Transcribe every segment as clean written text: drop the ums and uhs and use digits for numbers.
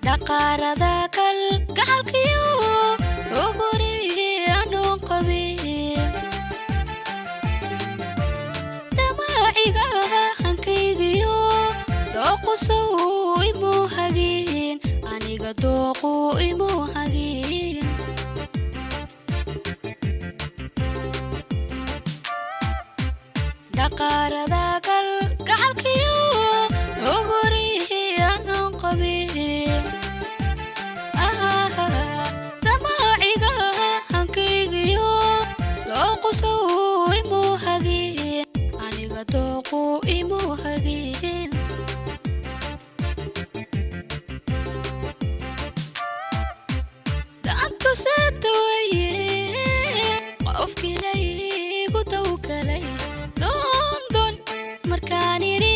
daqaarada kalgacalkiyo ogori anuu qabin damaaciga hankaygiyo dooqu sow imuu hagin aniga dooqu imuu hagin daqaarada kalgacalkiyo ogori anuu qabin damaaciga hankaygiyo dooqu sow imuu hagin aniga dooqu imuu hagin daantu saadawaye qofkii laygu tawkalay dondon markaan idhi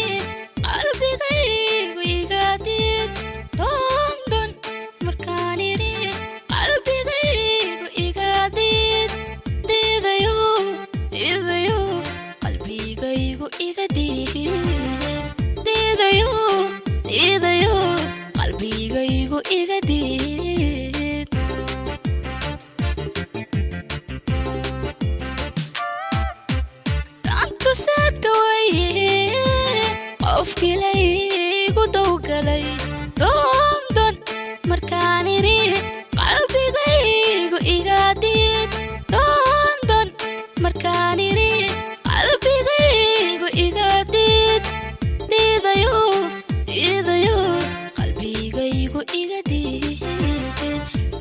qalbigaygu iga diid dondon markaan idhi qalbigaygu iga diid diidayo diidayo qalbigaygu iga diid diidayo diidayo qalbigaygu iga diid daantu saadawaye qofkii laygu dawgalay dondon markaan idhi qalbigaygu iga diid dondon markaan idhi qalbigaygu iga diid diidayo diidayo qalbigaygu iga diid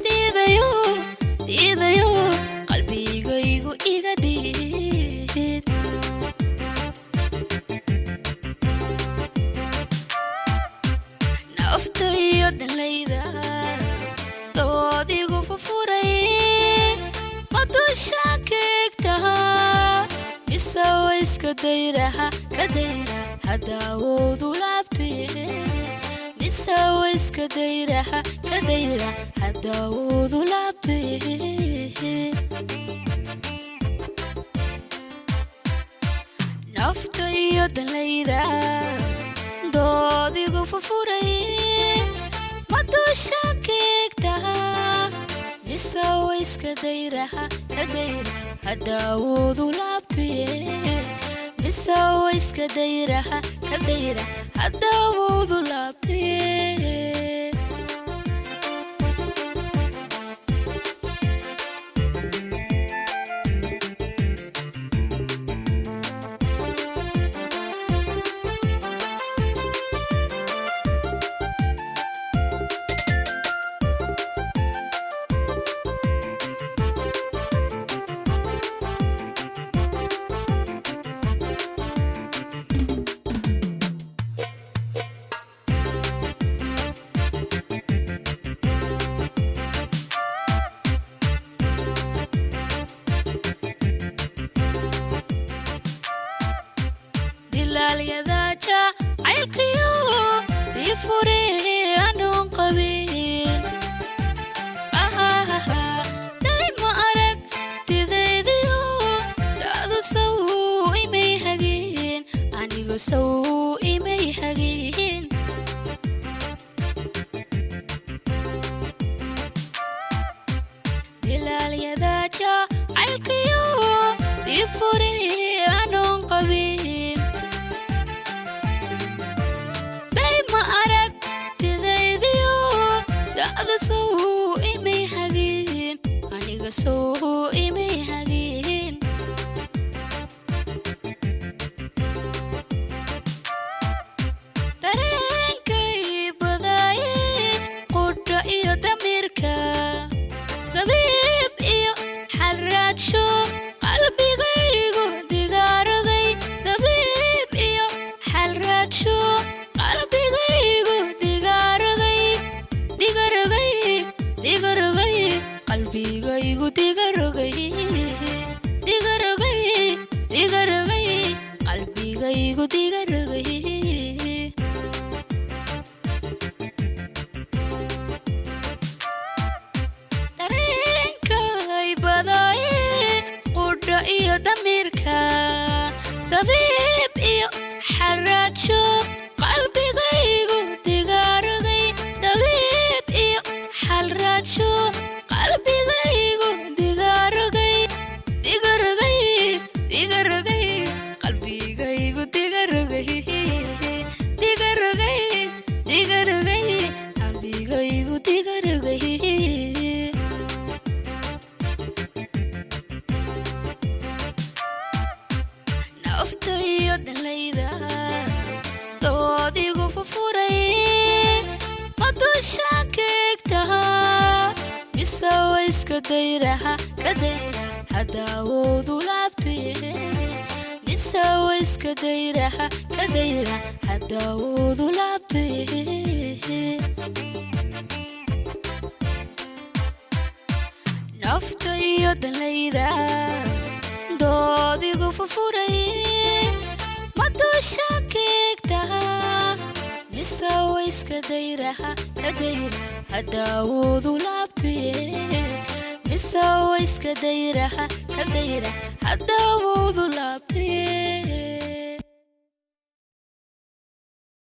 diidayo diidayo qalbigaygu iga diid naftayo dhalayda doodigu fufuray madusha keegtaha mise wayska dayraha ka dayra hadaawoodu laabtee mise wayska dayraha ka dayra hadaawoodu laabtee naftayo dhalayda doodigu fufuray madusha keegtaha mise wayska dayraha ka dayra hadaawoodu laabtee mise wayska dayraha ka dayra hadaawoodu laabtee dilaalyadaja caylkiyo difure anuu qabin dayma arag tidaydiyo da'du sow imay hagin aniga sow imay hagin dilaalyadaja caylkiyo difure anuu qabin dayma arag tidaydiyo da'du sow imay hagin aniga sow imay hagin dareenkay badaaye qudha iyo damirka dabiib iyo xalraadsho qalbigaygu digaarogay dabiib iyo xalraadsho qalbigaygu digaarogay digarogay digarogay qalbigaygu digarogay digarogay digarogay qalbigaygu digarogay dareenkay badaaye qudha iyo damirka dabiib iyo xalraadsho qalbigaygu digaarogay dabiib naftayo danlayda doodigu fufuray madushaan keegtaha mise way iska dayraha kadayra hadaawoodu laabtee mise way iska dayraha kadayra hadaawoodu laabtee naftayo danlayda doodigu fufuray madushaan keegtaha mise way iska dayraha kadayra hadaawoodu laabtee mise way iska dayraha kadayra hadaawoodu laabtee